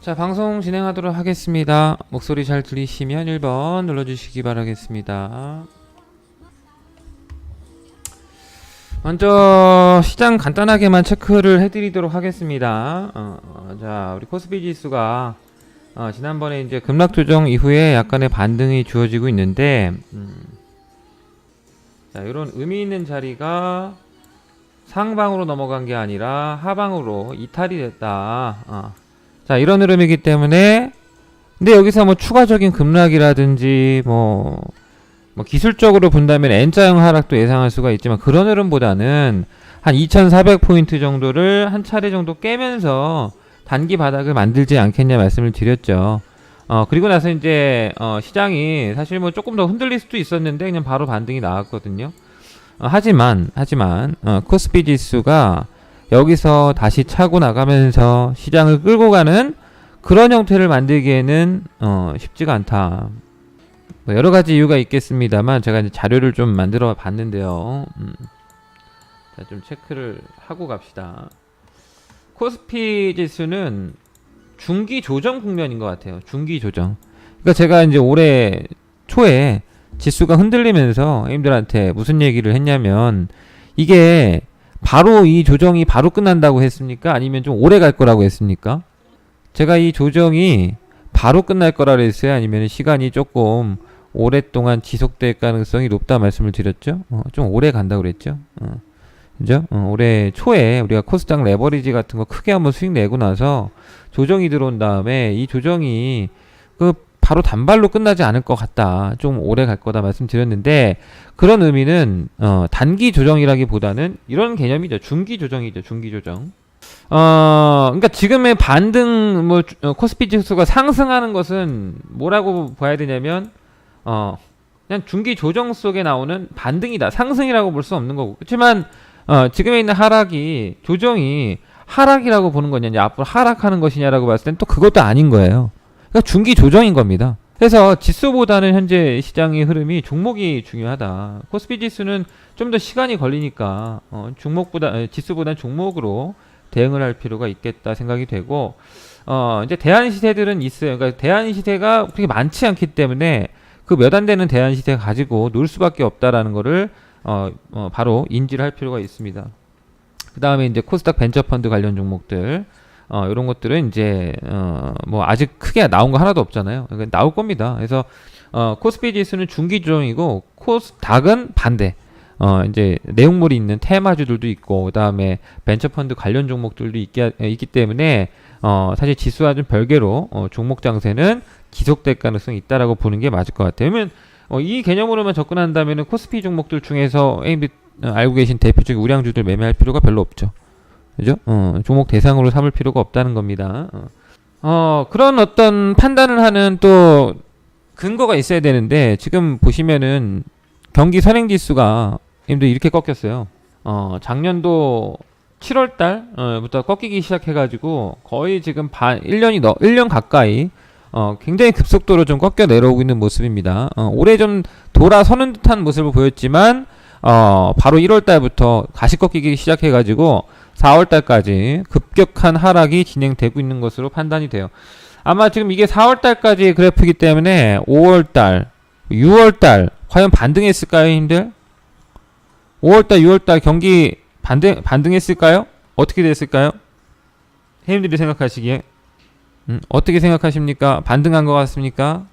자, 방송 진행하도록 하겠습니다. 목소리 잘 들리시면 1번 눌러주시기 바라겠습니다. 먼저 시장 간단하게만 체크를 해드리도록 하겠습니다. 자, 우리 코스피 지수가 지난번에 이제 급락 조정 이후에 약간의 반등이 주어지고 있는데, 자, 이런 의미 있는 자리가 상방으로 넘어간 게 아니라 하방으로 이탈이 됐다. 자, 이런 흐름이기 때문에, 근데 여기서 뭐 추가적인 급락이라든지 뭐 기술적으로 본다면 N자형 하락도 예상할 수가 있지만, 그런 흐름보다는 한 2400포인트 정도를 한 차례 정도 깨면서 단기 바닥을 만들지 않겠냐 말씀을 드렸죠. 그리고 나서 이제 시장이 사실 뭐 조금 더 흔들릴 수도 있었는데 그냥 바로 반등이 나왔거든요. 하지만 코스피 지수가 여기서 다시 차고 나가면서 시장을 끌고 가는 그런 형태를 만들기에는 쉽지가 않다. 뭐 여러 가지 이유가 있겠습니다만 제가 이제 자료를 좀 만들어 봤는데요. 자, 좀 체크를 하고 갑시다. 코스피 지수는 중기 조정 국면인 것 같아요. 중기 조정. 그러니까 제가 이제 올해 초에 지수가 흔들리면서 님들한테 무슨 얘기를 했냐면, 이게 바로 이 조정이 바로 끝난다고 했습니까? 아니면 좀 오래 갈 거라고 했습니까? 제가 이 조정이 바로 끝날 거라고 했어요? 아니면 시간이 조금 오랫동안 지속될 가능성이 높다 말씀을 드렸죠? 좀 오래 간다고 그랬죠? 그죠? 올해 초에 우리가 코스닥 레버리지 같은 거 크게 한번 수익 내고 나서 조정이 들어온 다음에 이 조정이 바로 단발로 끝나지 않을 것 같다. 좀 오래 갈 거다 말씀드렸는데, 그런 의미는 단기 조정이라기보다는 이런 개념이죠. 중기 조정이죠. 중기 조정. 그러니까 지금의 반등 코스피 지수가 상승하는 것은 뭐라고 봐야 되냐면 그냥 중기 조정 속에 나오는 반등이다. 상승이라고 볼 수 없는 거고. 그렇지만 지금에 있는 하락이 조정이 하락이라고 보는 거냐, 이제 앞으로 하락하는 것이냐라고 봤을 땐 또 그것도 아닌 거예요. 그러니까 중기 조정인 겁니다. 그래서 지수보다는 현재 시장의 흐름이 종목이 중요하다. 코스피 지수는 좀 더 시간이 걸리니까 지수보다는 종목으로 대응을 할 필요가 있겠다 생각이 되고, 이제 대안 시세들은 있어요. 그러니까 대안 시세가 그렇게 많지 않기 때문에 그 몇 안 되는 대안 시세 가지고 놀 수밖에 없다라는 거를 바로 인지를 할 필요가 있습니다. 그 다음에 이제 코스닥 벤처펀드 관련 종목들, 이런 것들은 이제 뭐 아직 크게 나온 거 하나도 없잖아요. 그러니까 나올 겁니다. 그래서 코스피 지수는 중기 조정이고, 코스닥은 반대. 이제 내용물이 있는 테마주들도 있고, 그 다음에 벤처펀드 관련 종목들도 있기 때문에 사실 지수와 좀 별개로 종목 장세는 지속될 가능성이 있다라고 보는 게 맞을 것 같아요. 그러면 이 개념으로만 접근한다면은 코스피 종목들 중에서 알고 계신 대표적인 우량주들 매매할 필요가 별로 없죠. 그죠? 종목 대상으로 삼을 필요가 없다는 겁니다. 그런 어떤 판단을 하는 또 근거가 있어야 되는데, 지금 보시면은 경기 선행지수가 이렇게 꺾였어요. 작년도 7월달부터 꺾이기 시작해가지고 거의 지금 1년 가까이 굉장히 급속도로 좀 꺾여 내려오고 있는 모습입니다. 올해 좀 돌아서는 듯한 모습을 보였지만 바로 1월달부터 다시 꺾이기 시작해가지고 4월달까지 급격한 하락이 진행되고 있는 것으로 판단이 돼요. 아마 지금 이게 4월달까지의 그래프이기 때문에 5월달, 6월달 과연 반등했을까요, 힘들? 5월달, 6월달 경기 반등했을까요? 어떻게 됐을까요? 형님들이 생각하시기에 어떻게 생각하십니까? 반등한 것 같습니까?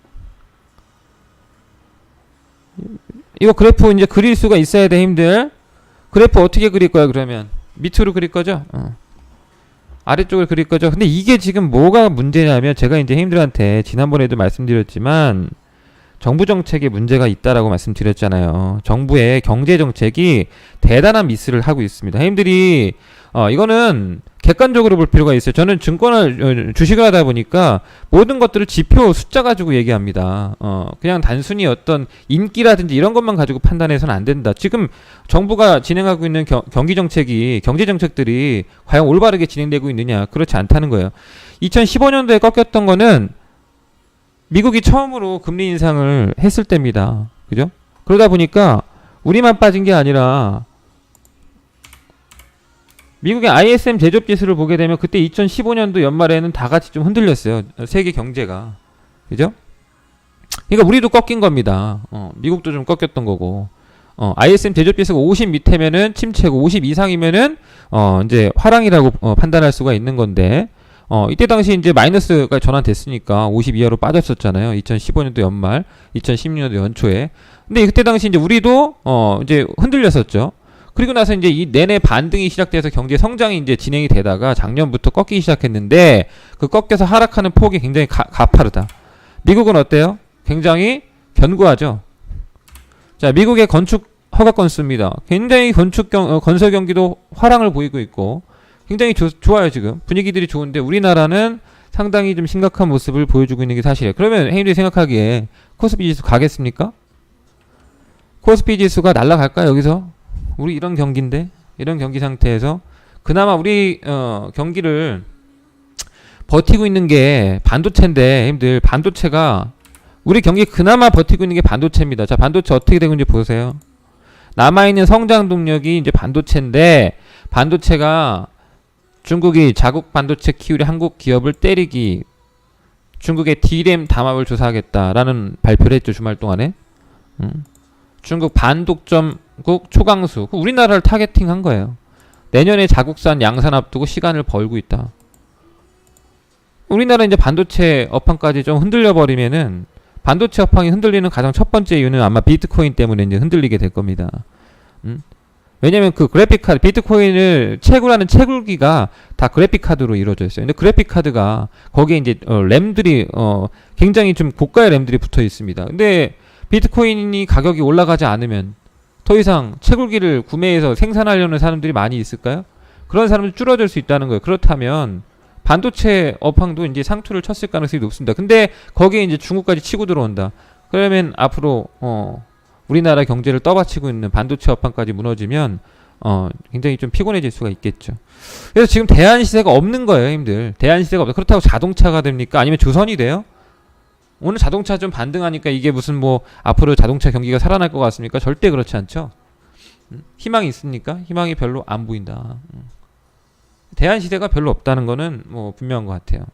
이거 그래프 이제 그릴 수가 있어야 돼, 힘들. 그래프 어떻게 그릴 거야, 그러면? 밑으로 그릴 거죠? 아래쪽을 그릴 거죠? 근데 이게 지금 뭐가 문제냐면, 제가 이제 형님들한테 지난번에도 말씀드렸지만, 정부 정책에 문제가 있다라고 말씀드렸잖아요. 정부의 경제 정책이 대단한 미스를 하고 있습니다. 형님들이 이거는 객관적으로 볼 필요가 있어요. 저는 주식을 하다 보니까 모든 것들을 지표, 숫자 가지고 얘기합니다. 그냥 단순히 어떤 인기라든지 이런 것만 가지고 판단해서는 안 된다. 지금 정부가 진행하고 있는 경제 정책들이 과연 올바르게 진행되고 있느냐? 그렇지 않다는 거예요. 2015년도에 꺾였던 거는 미국이 처음으로 금리 인상을 했을 때입니다. 그죠? 그러다 보니까 우리만 빠진 게 아니라 미국의 ISM 제조업 지수를 보게 되면 그때 2015년도 연말에는 다 같이 좀 흔들렸어요. 세계 경제가. 그죠? 그러니까 우리도 꺾인 겁니다. 미국도 좀 꺾였던 거고. ISM 제조업 지수가 50 밑에면은 침체고 50 이상이면은 이제 화랑이라고 판단할 수가 있는 건데 이때 당시 이제 마이너스가 전환됐으니까 50 이하로 빠졌었잖아요. 2015년도 연말, 2016년도 연초에. 근데 그때 당시 이제 우리도 이제 흔들렸었죠. 그리고 나서 이제 이 내내 반등이 시작돼서 경제 성장이 이제 진행이 되다가 작년부터 꺾이기 시작했는데 그 꺾여서 하락하는 폭이 굉장히 가파르다. 미국은 어때요? 굉장히 견고하죠. 자, 미국의 건축 허가 건수입니다. 굉장히 건설 경기도 화랑을 보이고 있고 굉장히 좋아요. 지금 분위기들이 좋은데 우리나라는 상당히 좀 심각한 모습을 보여주고 있는 게 사실이에요. 그러면 행님들이 생각하기에 코스피 지수 가겠습니까? 코스피 지수가 날아갈까요? 여기서 우리 이런 경기인데 이런 경기 상태에서 그나마 우리 경기를 버티고 있는 게 반도체인데 형님들 반도체가 우리 경기 그나마 버티고 있는 게 반도체입니다. 자, 반도체 어떻게 되고 있는지 보세요. 남아있는 성장 동력이 이제 반도체인데 반도체가 중국이 자국 반도체 키우려 한국 기업을 때리기 중국의 D램 담합을 조사하겠다라는 발표를 했죠. 주말 동안에. 중국 반독점국 초강수 우리나라를 타겟팅한 거예요. 내년에 자국산 양산 앞두고 시간을 벌고 있다. 우리나라 이제 반도체 업황까지 좀 흔들려 버리면은 반도체 업황이 흔들리는 가장 첫 번째 이유는 아마 비트코인 때문에 이제 흔들리게 될 겁니다. 왜냐면 그 그래픽 카드 비트코인을 채굴하는 채굴기가 다 그래픽 카드로 이루어져 있어요. 근데 그래픽 카드가 거기에 이제 램들이 굉장히 좀 고가의 램들이 붙어 있습니다. 근데 비트코인이 가격이 올라가지 않으면 더 이상 채굴기를 구매해서 생산하려는 사람들이 많이 있을까요? 그런 사람들 줄어들 수 있다는 거예요. 그렇다면 반도체 업황도 이제 상투를 쳤을 가능성이 높습니다. 근데 거기에 이제 중국까지 치고 들어온다. 그러면 앞으로 우리나라 경제를 떠받치고 있는 반도체 업황까지 무너지면 굉장히 좀 피곤해질 수가 있겠죠. 그래서 지금 대안시세가 없는 거예요, 형님들. 대안시세가 없다. 그렇다고 자동차가 됩니까? 아니면 조선이 돼요? 오늘 자동차 좀 반등하니까 이게 무슨 뭐 앞으로 자동차 경기가 살아날 것 같습니까? 절대 그렇지 않죠. 희망이 있습니까? 희망이 별로 안 보인다. 대안시세가 별로 없다는 거는 뭐 분명한 것 같아요.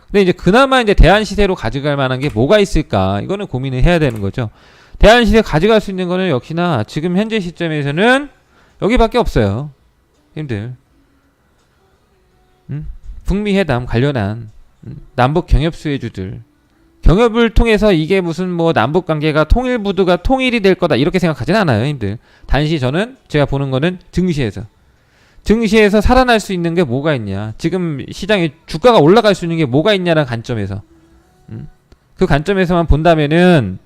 근데 이제 그나마 이제 대안시세로 가져갈 만한 게 뭐가 있을까? 이거는 고민을 해야 되는 거죠. 대안시세 가져갈 수 있는 거는 역시나 지금 현재 시점에서는 여기밖에 없어요. 힘들. 북미 회담 관련한 남북 경협 수혜주들 경협을 통해서 이게 무슨 뭐 남북 관계가 통일부두가 통일이 될 거다 이렇게 생각하진 않아요, 힘들. 단지 저는 제가 보는 거는 증시에서 살아날 수 있는 게 뭐가 있냐. 지금 시장에 주가가 올라갈 수 있는 게 뭐가 있냐라는 관점에서 그 관점에서만 본다면은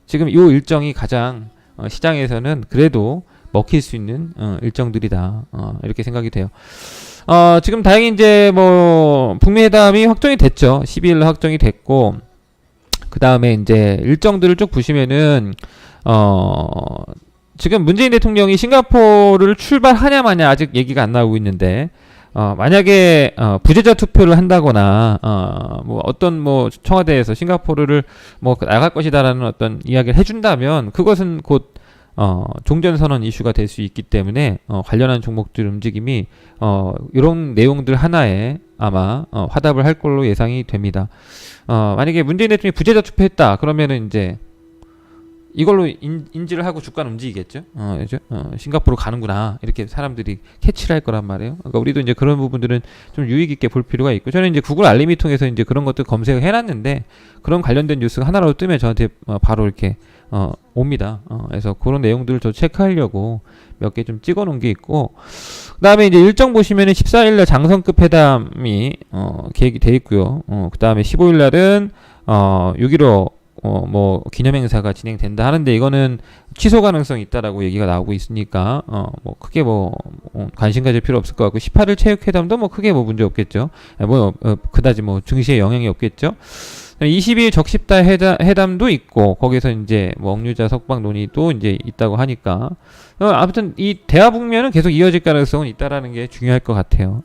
지금 이 일정이 가장 시장에서는 그래도 먹힐 수 있는 일정들이다. 이렇게 생각이 돼요. 지금 다행히 이제 뭐 북미 회담이 확정이 됐죠. 12일로 확정이 됐고 그 다음에 이제 일정들을 쭉 보시면은 지금 문재인 대통령이 싱가포르를 출발하냐 마냐 아직 얘기가 안 나오고 있는데 만약에 부재자 투표를 한다거나 뭐 어떤 뭐 청와대에서 싱가포르를 뭐 나갈 것이다라는 어떤 이야기를 해준다면 그것은 곧 종전선언 이슈가 될 수 있기 때문에 관련한 종목들 움직임이 이런 내용들 하나에 아마 화답을 할 걸로 예상이 됩니다. 만약에 문재인 대통령이 부재자 투표했다 그러면은 이제 이걸로 인지를 하고 주가는 움직이겠죠. 싱가포르 가는구나 이렇게 사람들이 캐치를 할 거란 말이에요. 그러니까 우리도 이제 그런 부분들은 좀 유의 깊게 볼 필요가 있고 저는 이제 구글 알림이 통해서 이제 그런 것들 검색을 해놨는데 그런 관련된 뉴스가 하나라도 뜨면 저한테 바로 이렇게 옵니다. 그래서 그런 내용들을 저 체크하려고 몇 개 좀 찍어 놓은 게 있고 그 다음에 이제 일정 보시면은 14일날 장성급 회담이 계획이 돼 있고요. 그 다음에 15일날은 6.15 뭐 기념행사가 진행된다 하는데 이거는 취소 가능성이 있다라고 얘기가 나오고 있으니까 뭐 크게 뭐 관심 가질 필요 없을 것 같고 18일 체육회담도 뭐 크게 뭐 문제 없겠죠. 뭐 그다지 뭐 증시에 영향이 없겠죠. 20일 적십다 회담도 있고 거기서 이제 뭐 억류자 석방 논의도 이제 있다고 하니까 아무튼 이 대화 국면은 계속 이어질 가능성은 있다라는 게 중요할 것 같아요.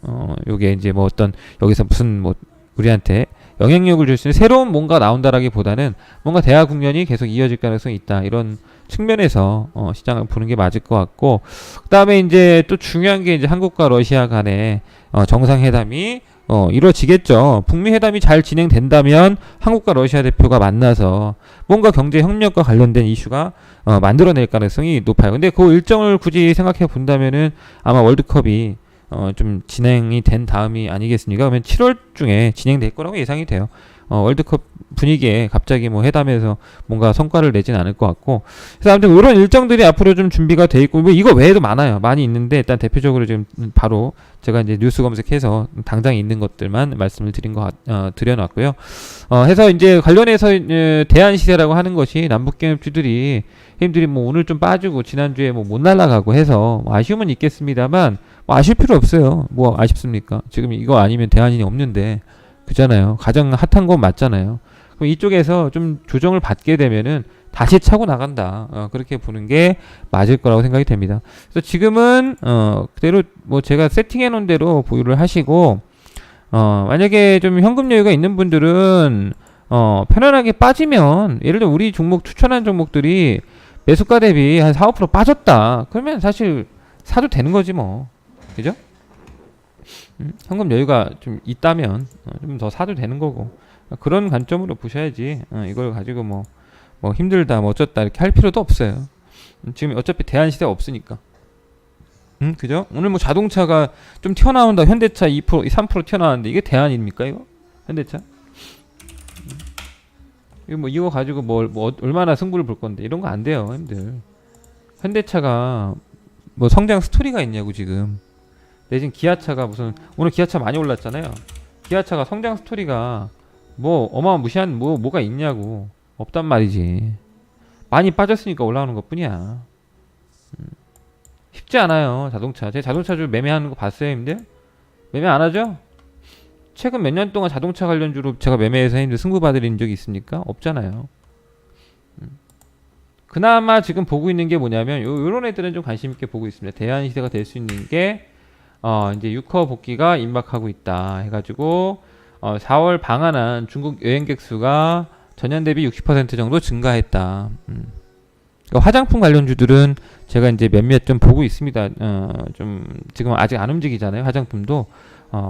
요게 이제 뭐 어떤 여기서 무슨 뭐 우리한테 영향력을 줄 수 있는 새로운 뭔가 나온다라기보다는 뭔가 대화 국면이 계속 이어질 가능성이 있다 이런 측면에서 시장을 보는 게 맞을 것 같고, 그다음에 이제 또 중요한 게 이제 한국과 러시아 간의 정상회담이 이루어지겠죠. 북미 회담이 잘 진행된다면 한국과 러시아 대표가 만나서 뭔가 경제 협력과 관련된 이슈가 만들어낼 가능성이 높아요. 근데 그 일정을 굳이 생각해 본다면은 아마 월드컵이 좀 진행이 된 다음이 아니겠습니까? 그러면 7월 중에 진행될 거라고 예상이 돼요. 월드컵 분위기에 갑자기 뭐 회담에서 뭔가 성과를 내진 않을 것 같고, 그래서 아무튼 이런 일정들이 앞으로 좀 준비가 돼 있고, 뭐 이거 외에도 많아요. 많이 있는데 일단 대표적으로 지금 바로 제가 이제 뉴스 검색해서 당장 있는 것들만 말씀을 드려놨고요. 해서 이제 관련해서 대한 시세라고 하는 것이 남북 경협주들이 힘들이 뭐 오늘 좀 빠지고 지난주에 뭐 못 날아가고 해서 뭐 아쉬움은 있겠습니다만 뭐 아실 필요 없어요. 뭐 아쉽습니까? 지금 이거 아니면 대안이 없는데. 그잖아요. 가장 핫한 건 맞잖아요. 그럼 이쪽에서 좀 조정을 받게 되면은 다시 차고 나간다. 그렇게 보는 게 맞을 거라고 생각이 됩니다. 그래서 지금은 그대로 뭐 제가 세팅해 놓은 대로 보유를 하시고, 만약에 좀 현금 여유가 있는 분들은 편안하게 빠지면, 예를 들어 우리 종목 추천한 종목들이 매수가 대비 한 4, 5% 빠졌다. 그러면 사실 사도 되는 거지 뭐. 그죠? 현금 여유가 좀 있다면 좀 더 사도 되는 거고, 그런 관점으로 보셔야지 이걸 가지고 뭐 힘들다 뭐 어쩌다 이렇게 할 필요도 없어요. 지금 어차피 대안 시대가 없으니까. 그죠? 오늘 뭐 자동차가 좀 튀어나온다. 현대차 2% 3% 튀어나왔는데 이게 대안입니까 이거? 현대차? 이거 가지고 얼마나 승부를 볼 건데 이런 거 안 돼요, 형들. 현대차가 뭐 성장 스토리가 있냐고 지금. 내진 기아차가 무슨 오늘 기아차 많이 올랐잖아요. 기아차가 성장 스토리가 뭐 어마무시한 뭐가 있냐고. 없단 말이지. 많이 빠졌으니까 올라오는 것뿐이야. 쉽지 않아요 자동차. 제 자동차주 매매하는 거 봤어요 힘들? 매매 안 하죠? 최근 몇 년 동안 자동차 관련주로 제가 매매해서 힘들 승부 봐드린 적이 있습니까? 없잖아요. 그나마 지금 보고 있는 게 뭐냐면 요런 애들은 좀 관심 있게 보고 있습니다. 대안 시대가 될 수 있는 게 이제 6허 복귀가 임박하고 있다 해가지고 4월 방한한 중국 여행객 수가 전년 대비 60% 정도 증가했다. 그러니까 화장품 관련주들은 제가 이제 몇몇 좀 보고 있습니다. 좀 지금 아직 안 움직이잖아요. 화장품도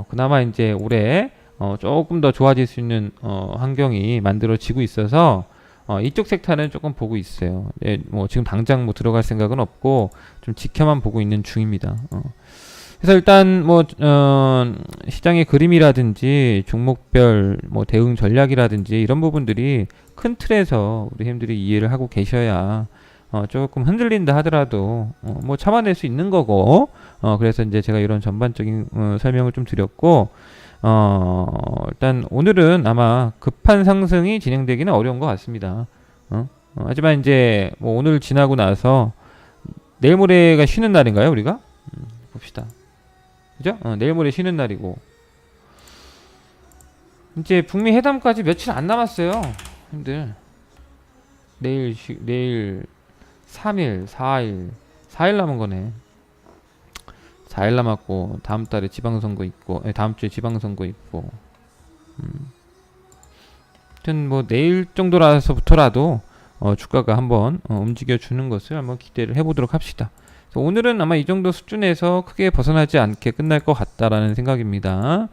그나마 이제 올해 조금 더 좋아질 수 있는 환경이 만들어지고 있어서 이쪽 섹터는 조금 보고 있어요. 예, 뭐 지금 당장 뭐 들어갈 생각은 없고 좀 지켜만 보고 있는 중입니다. 그래서 일단 뭐 시장의 그림이라든지 종목별 뭐 대응 전략이라든지 이런 부분들이 큰 틀에서 우리 힘들이 이해를 하고 계셔야 조금 흔들린다 하더라도 뭐 참아낼 수 있는 거고, 그래서 이제 제가 이런 전반적인 설명을 좀 드렸고, 일단 오늘은 아마 급한 상승이 진행되기는 어려운 것 같습니다. 하지만 이제 뭐 오늘 지나고 나서 내일 모레가 쉬는 날인가요 우리가? 봅시다. 그죠? 내일 모레 쉬는 날이고, 이제 북미 회담까지 며칠 안 남았어요 형들. 내일 3일 4일 남은 거네. 4일 남았고 다음 달에 지방선거 있고, 다음 주에 지방선거 있고, 하여튼 뭐 내일 정도라서부터라도 주가가 한번 움직여 주는 것을 한번 기대를 해보도록 합시다. 오늘은 아마 이 정도 수준에서 크게 벗어나지 않게 끝날 것 같다라는 생각입니다.